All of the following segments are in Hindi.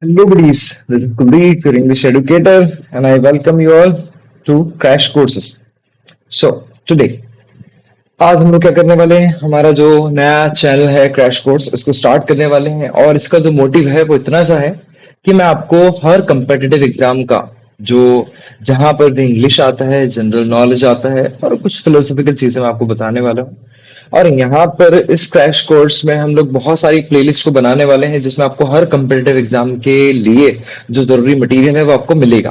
Hello, buddies. This is Kuldeep, your English educator, and I welcome you all to Crash Courses. So, today, आज हम लोग क्या करने वाले हैं? हमारा जो नया चैनल है क्रैश कोर्स, इसको स्टार्ट करने वाले हैं और इसका जो मोटिव है वो इतना सा है कि मैं आपको हर कंपेटिटिव एग्जाम का जो जहां पर भी इंग्लिश आता है, जनरल नॉलेज आता है और कुछ फिलोसफिकल चीजें मैं आपको बताने वाला हूँ। और यहाँ पर इस क्रैश कोर्स में हम लोग बहुत सारी प्लेलिस्ट को बनाने वाले हैं जिसमें आपको हर कम्पिटिटिव एग्जाम के लिए जो जरूरी मटेरियल है वो आपको मिलेगा।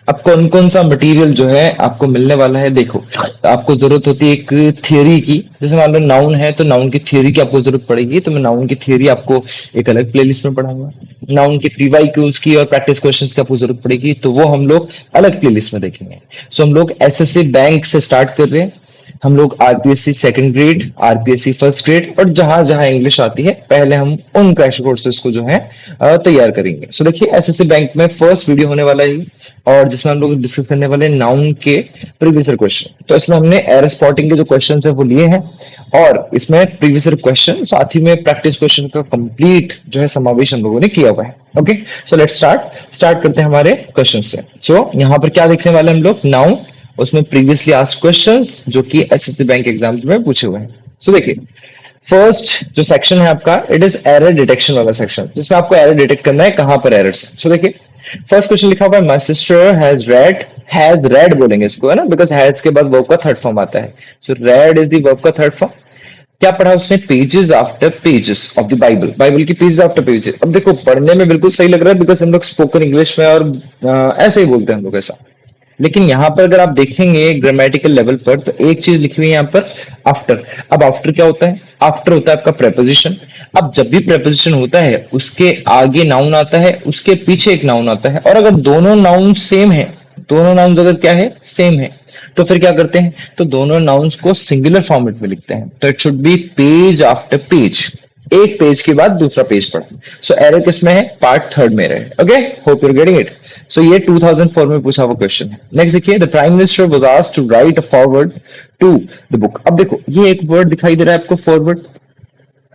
अब कौन कौन सा मटेरियल जो है आपको मिलने वाला है, देखो आपको जरूरत होती है एक थियोरी की। जैसे मान लो नाउन है तो नाउन की थियोरी की आपको जरूरत पड़ेगी, तो मैं नाउन की थियोरी आपको एक अलग प्लेलिस्ट में पढ़ाऊंगा। नाउन की प्रीवाइक्यूज की और प्रैक्टिस क्वेश्चंस की आपको जरूरत पड़ेगी तो वो हम लोग अलग प्लेलिस्ट में देखेंगे। सो हम लोग एसएससी बैंक से स्टार्ट कर रहे हैं, हम लोग RPSC second grade, RPSC first grade और जहां जहां इंग्लिश आती है पहले हम उन क्रैश कोर्सेज को जो है तैयार करेंगे। सो देखिए एसएससी बैंक में फर्स्ट वीडियो होने वाला है और जिसमें हम लोग डिस्कस करने वाले हैं नाउन के प्रीवियस ईयर क्वेश्चन। तो इसमें हमने एरर स्पॉटिंग के जो क्वेश्चन है वो लिए हैं और इसमें प्रीवियस ईयर क्वेश्चन साथ ही में प्रैक्टिस क्वेश्चन का कंप्लीट जो है समावेश हम लोगों ने किया हुआ है। ओके, सो लेट्स स्टार्ट करते हैं हमारे क्वेश्चन से। सो यहाँ पर क्या देखने वाले हम लोग, नाउन, उसमें प्रीवियसली आस्क्ड क्वेश्चंस जो कि एसएससी बैंक एग्जाम में पूछे हुए हैं। सो देखिए फर्स्ट जो सेक्शन है आपका, इट इज एरर डिटेक्शन वाला सेक्शन, जिसमें आपको एरर डिटेक्ट करना है कहां पर एरर्स है। सो देखिए फर्स्ट क्वेश्चन लिखा हुआ है, माय सिस्टर हैज रेड बोलेंगे इसको, है ना, बिकॉज हैज के बाद वर्ब का थर्ड फॉर्म आता है। सो रेड इज द वर्ब का थर्ड फॉर्म। क्या पढ़ा उसने, pages after pages of the Bible, Bible की पेजेस आफ्टर पेजेस। अब देखो पढ़ने में बिल्कुल सही लग रहा है बिकॉज हम लोग स्पोकन इंग्लिश में और ऐसे ही बोलते हैं हम लोग ऐसा। लेकिन यहां पर अगर आप देखेंगे ग्रामेटिकल लेवल पर तो एक चीज लिखी हुई है यहाँ पर, आफ्टर। अब आफ्टर क्या होता है, आफ्टर होता है आपका प्रेपोजिशन। अब जब भी प्रेपोजिशन होता है उसके आगे नाउन आता है, उसके पीछे एक नाउन आता है, और अगर दोनों नाउन सेम है, दोनों नाउन अगर क्या है, सेम है, तो फिर क्या करते हैं, तो दोनों नाउन्स को सिंगुलर फॉर्मेट में लिखते हैं। तो it should be page after page, एक पेज के बाद दूसरा पेज पढ़ा। सो एरर किसमें है, पार्ट थर्ड में है। Okay, hope you are getting it. So ये 2004 में पूछा हुआ क्वेश्चन है। नेक्स्ट देखिए, the prime minister was asked to write a forward to the book. अब देखो ये एक वर्ड दिखाई दे रहा है आपको, फॉरवर्ड।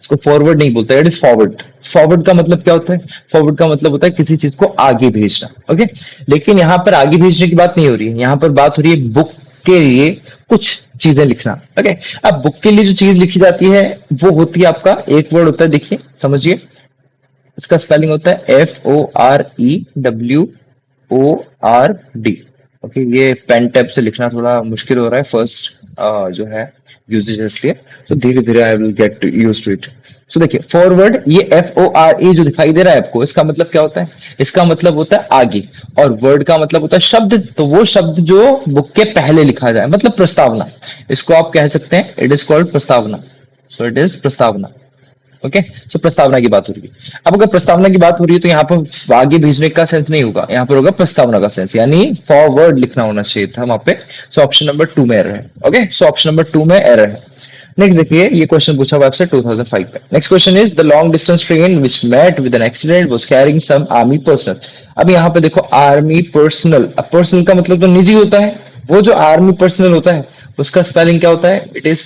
इसको फॉरवर्ड नहीं बोलते, इट इज फॉरवर्ड। फॉरवर्ड का मतलब क्या होता है, फॉरवर्ड का मतलब होता है किसी चीज को आगे भेजना। ओके, लेकिन यहाँ पर आगे भेजने की बात नहीं हो रही है, यहाँ पर बात हो रही है बुक के लिए कुछ चीजें लिखना। ओके, अब बुक के लिए जो चीज लिखी जाती है वो होती है आपका एक वर्ड होता है, देखिए समझिए, इसका स्पेलिंग होता है FOREWORD। ओके, ये पेन टैब से लिखना थोड़ा मुश्किल हो रहा है फर्स्ट जो है यूजेज है, इसलिए तो धीरे धीरे I will get used to it. So देखिए फॉरवर्ड, ये FORE जो दिखाई दे रहा है आपको, इसका मतलब क्या होता है, इसका मतलब होता है आगे, और वर्ड का मतलब होता है शब्द। तो वो शब्द जो बुक के पहले लिखा जाए, मतलब प्रस्तावना, इसको आप कह सकते हैं, इट इज कॉल्ड प्रस्तावना। सो इट इज प्रस्तावना। ओके, सो प्रस्तावना की बात हो रही है। अब अगर प्रस्तावना की बात हो रही है तो यहाँ पर आगे भेजने का सेंस नहीं होगा, यहाँ पर होगा प्रस्तावना का सेंस, यानी फॉरवर्ड लिखना होना चाहिए था वहां पे। सो ऑप्शन नंबर 2 में एरर है। ओके, सो ऑप्शन नंबर 2 में एरर है। नेक्स्ट देखिए, ये क्वेश्चन पूछा हुआ आपसे 2005 में। Next question is, the long distance train which met with an accident was carrying some army personnel. अब यहाँ पे देखो आर्मी पर्सनल, अब पर्सनल का मतलब तो निजी होता है, वो जो आर्मी पर्सनल होता है उसका स्पेलिंग क्या होता है, it is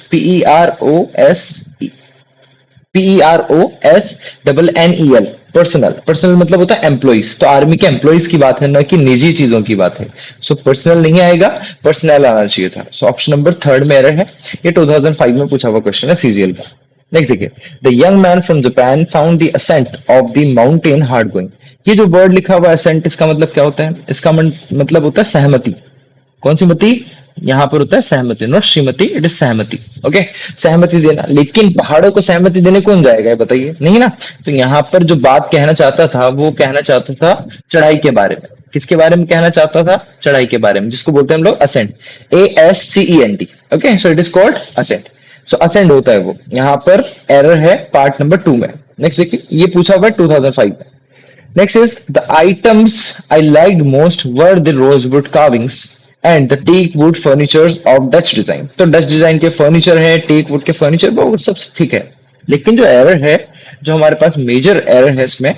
PEROSNEL, personal. Personal मतलब होता है एम्प्लॉइज, तो आर्मी के एम्प्लॉइज की बात है, न कि निजी चीजों की बात है। सो पर्सनल नहीं आएगा, पर्सनल आना चाहिए था। सो ऑप्शन नंबर 3 में एरर है। ये 2005 में पूछा हुआ क्वेश्चन है सीजीएल का। नेक्स्ट देखिए, the young man from Japan found the ascent of the mountain hard going. ये जो वर्ड लिखा हुआ है असेंट, इसका मतलब क्या होता है, इसका मतलब होता है सहमति। कौन सी मति, यहाँ पर होता है सहमति, नॉट श्रीमती, इट इज सहमति। ओके, सहमति देना। लेकिन पहाड़ों को सहमति देने कौन जाएगा, बताइए, नहीं ना। तो यहाँ पर जो बात कहना चाहता था वो कहना चाहता था चढ़ाई के बारे में। किसके बारे में कहना चाहता था, चढ़ाई के बारे में, जिसको बोलते हैं हम लोग ascent, ASCENT। Okay, so it is called ascent. So ascent होता है वो। यहाँ पर एरर है पार्ट नंबर 2 में। नेक्स्ट देखिए, ये पूछा हुआ है 2005 में। Next is, the items I liked most were the rosewood carvings and the teak wood furnitures of Dutch design। तो डच डिजाइन के फर्नीचर है, टेक वुड के फर्नीचर, वो सब ठीक है। लेकिन जो एरर है, जो हमारे पास मेजर एरर है इसमें,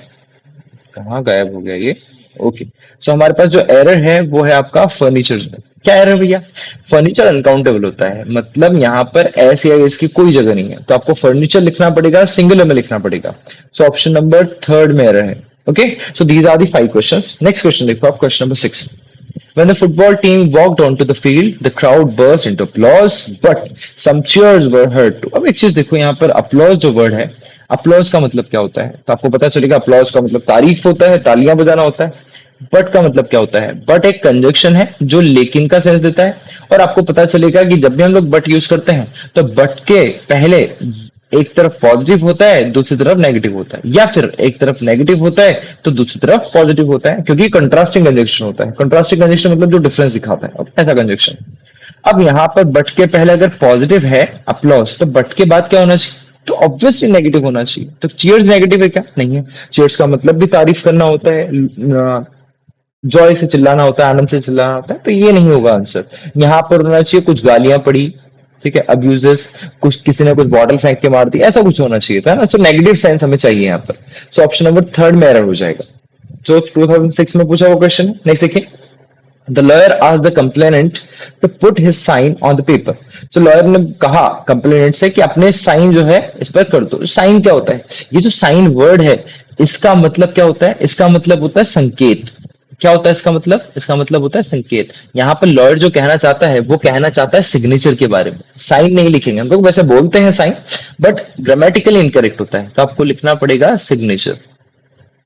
कहाँ गायब हो गया ये। ओके, सो हमारे पास जो एरर है वो है आपका फर्नीचर में। क्या एरर भैया, फर्नीचर अनकाउंटेबल होता है, मतलब यहाँ पर एस या एस की कोई जगह नहीं है, तो आपको फर्नीचर लिखना पड़ेगा, सिंगुलर में लिखना पड़ेगा। सो ऑप्शन नंबर 3 में एरर है। Okay, so these are the 5 questions. Next question देखो आप, question number 6. When the football team walked onto the field, the crowd burst into applause, but some cheers were heard too. अब एक चीज देखो यहाँ पर, applause जो word है, applause का मतलब क्या होता है? तो आपको पता चलेगा applause का मतलब तारीफ होता है, तालियां बजाना होता है. बट का मतलब क्या होता है? बट एक कंजक्शन है जो लेकिन का सेंस देता है. और आपको पता चलेगा कि जब भी हम लोग बट यूज करते हैं तो बट के पहले एक तरफ पॉजिटिव होता है, दूसरी तरफ नेगेटिव होता है, या फिर एक तरफ नेगेटिव होता है तो दूसरी तरफ पॉजिटिव होता है, क्योंकि कंट्रास्टिंग कंजक्शन होता है. कंट्रास्टिंग कंजक्शन मतलब जो डिफरेंस दिखाता है, ऐसा कंजक्शन. अब यहाँ पर बट के पहले अगर पॉजिटिव है अप्लॉज, तो बट के बाद क्या होना चाहिए? तो ऑब्वियसली नेगेटिव होना चाहिए. तो चीयर्स नेगेटिव है क्या? नहीं है. चीयर्स का मतलब भी तारीफ करना होता है, जॉय से चिल्लाना होता है, आनंद से चिल्लाना होता है. तो ये नहीं होगा आंसर. यहाँ पर होना चाहिए कुछ गालियां पड़ी, ठीक है, अब्यूजेस, कुछ किसी ने कुछ बॉटल फेंक के मार दी, ऐसा कुछ होना चाहिए था ना. सो नेगेटिव सेंस हमें चाहिए यहाँ पर. सो ऑप्शन नंबर थर्ड में एरर हो जाएगा. जो 2006 में पूछा हुआ क्वेश्चन है. नेक्स्ट देखिए. The lawyer asked the complainant to put his sign on the paper. So lawyer ने कहा complainant से कि अपने साइन जो है इस पर कर दो. साइन क्या होता है? ये जो साइन वर्ड है, इसका मतलब क्या होता है? इसका मतलब होता है संकेत. क्या होता है इसका मतलब? इसका मतलब होता है संकेत. यहाँ पर लॉयर जो कहना चाहता है वो कहना चाहता है सिग्नेचर के बारे में. साइन नहीं लिखेंगे हम लोग, वैसे बोलते हैं साइन, बट ग्रामेटिकली इनकरेक्ट होता है, तो आपको लिखना पड़ेगा सिग्नेचर.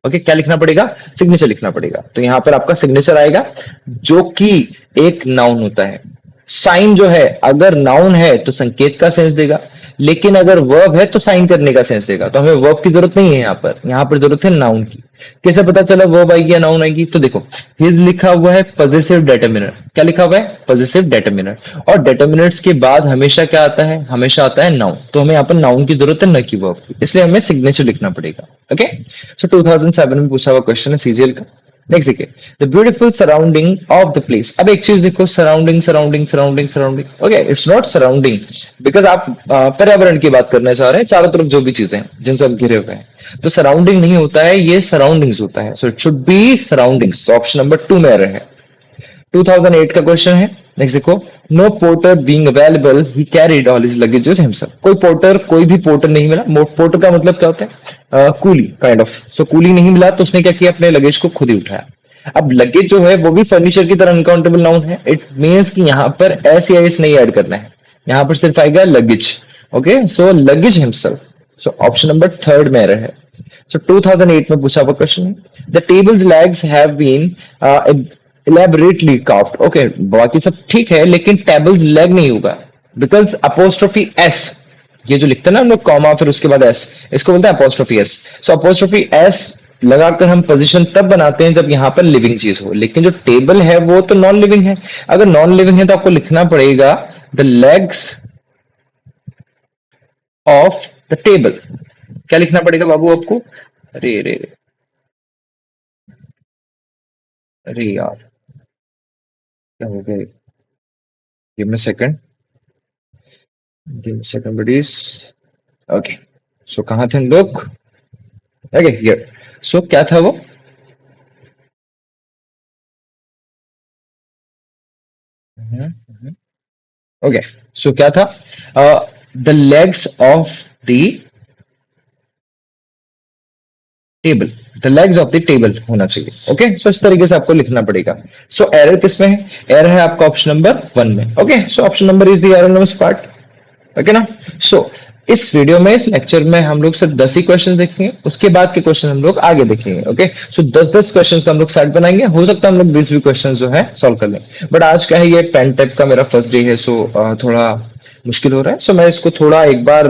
ओके, क्या लिखना पड़ेगा? सिग्नेचर लिखना पड़ेगा. तो यहां पर आपका सिग्नेचर आएगा, जो कि एक नाउन होता है. साइन जो है अगर नाउन है तो संकेत का सेंस देगा, लेकिन अगर वर्ब है तो साइन करने का सेंस देगा. तो हमें वर्ब की जरूरत नहीं है यहाँ पर जरूरत है नाउन की. कैसे पता चला वर्ब आएगी या नाउन आएगी? तो देखो, हिज लिखा हुआ है पॉजेसिव डेटर्मिनर. क्या लिखा हुआ है? पॉजेसिव डेटर्मिनर. और डेटर्मिनर्स के बाद हमेशा क्या आता है? हमेशा आता है नाउन. तो हमें यहाँ पर नाउन की जरूरत है, न कि वर्ब की. इसलिए हमें सिग्नेचर लिखना पड़ेगा. ओके, सो 2007 में पूछा हुआ क्वेश्चन है सीजीएल का. नेक्स्ट देखिए, the beautiful surrounding of the place. अब एक चीज देखो, surrounding surrounding surrounding surrounding. Okay, it's not surrounding, because आप पर्यावरण की बात करना चाह रहे हैं, चारों तरफ जो भी चीजें हैं जिनसे हम घिरे हुए हैं. तो सराउंडिंग नहीं होता है, ये सराउंडिंग्स होता है. So it should be surroundings. Option number 2 में एरर है. 2008 का क्वेश्चन है. नेक्स्ट देखो, no porter being available he carried all his luggages himself. कोई भी पोर्टर नहीं मिला. पोर्टर का मतलब क्या होता है? Coolie kind of. So coolie नहीं मिला तो उसने क्या किया? अपने लगेज को खुद ही उठाया. अब लगेज जो है वो भी फर्नीचर की तरह अनकाउंटेबल नाउन है. इट मींस कि यहाँ पर एस या एस नहीं ऐड करना है, यहाँ पर सिर्फ आएगा luggage. Okay, so luggage himself. So option number third में एरर है. सो 2008 में पूछा हुआ क्वेश्चन है. The tables legs have been elaborately carved. Okay, बाकी सब ठीक है, लेकिन टेबल्स लेग नहीं होगा, बिकॉज अपोस्ट्रोफी एस, ये जो लिखते हैं ना हम लोग कॉमा फिर उसके बाद एस, इसको बोलते हैं अपोस्ट्रोफी एस. सो अपोस्ट्रोफी एस लगाकर हम पोजीशन तब बनाते हैं जब यहाँ पर लिविंग चीज हो, लेकिन जो टेबल है वो तो नॉन लिविंग है. अगर नॉन लिविंग है तो आपको लिखना पड़ेगा the legs of the table. क्या लिखना पड़ेगा बाबू आपको? अरे अरे अरे यार, क्या हो गया? Give me second, buddies. Okay, so कहाँ थे हम लोग? Okay, here. सो क्या था वो? ओके, सो क्या था? The legs of the table. The legs of the table होना चाहिए. ओके, सो इस तरीके से आपको लिखना पड़ेगा. सो एरर किसमें है? एरर है आपका ऑप्शन नंबर 1 में. Okay, so option number is the error number part. Okay ना. सो इस वीडियो में, इस लेक्चर में हम लोग सिर्फ 10 ही क्वेश्चन देखेंगे, उसके बाद के क्वेश्चन हम लोग आगे देखेंगे. ओके, सो 10-10 क्वेश्चन का हम लोग सेट बनाएंगे. हो सकता है हम लोग 20 भी क्वेश्चन जो है सॉल्व कर लें, बट आज का है ये पेन टाइप का मेरा फर्स्ट डे है, सो थोड़ा मुश्किल हो रहा है. सो मैं इसको थोड़ा एक बार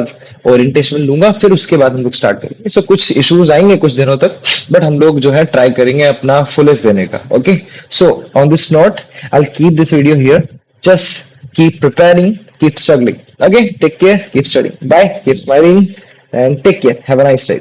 ओरिएंटेशन लूंगा, फिर उसके बाद हम लोग स्टार्ट करेंगे. सो कुछ इश्यूज आएंगे कुछ दिनों तक, बट हम लोग जो है ट्राई करेंगे अपना फुलेस्ट देने का. Okay, so on this note I will keep this video here. Just keep preparing, keep struggling. Okay, take care, keep studying. Bye, keep smiling, and take care. Have a nice day.